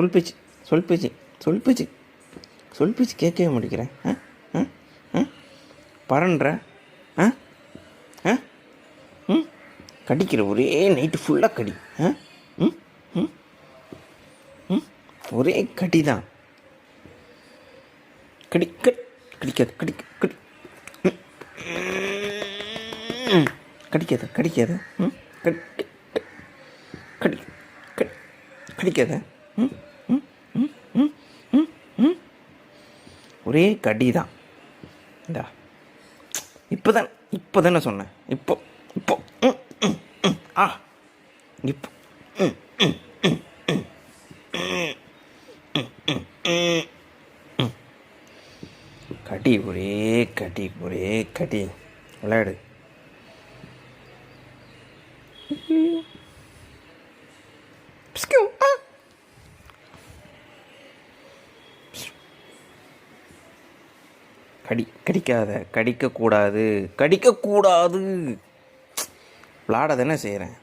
சொல் பேச்சு சொல் பேச்சு சொல் பேச்சு சொல் பேச்சு கேட்கவே மாட்டேங்கிறேன். பறன்ற கடிக்கிற ஒரே நைட்டு ஃபுல்லாக கடி. ஒரே கடி தான். கடிக்காது கடிக்காத ஒரே கடி தான். இந்தா இப்போ தானே சொன்னேன். இப்போ இப்போ கடி ஒரே கடி விளையாடு. கடிக்கக்கூடாது விளாட தானே செய்கிறேன்.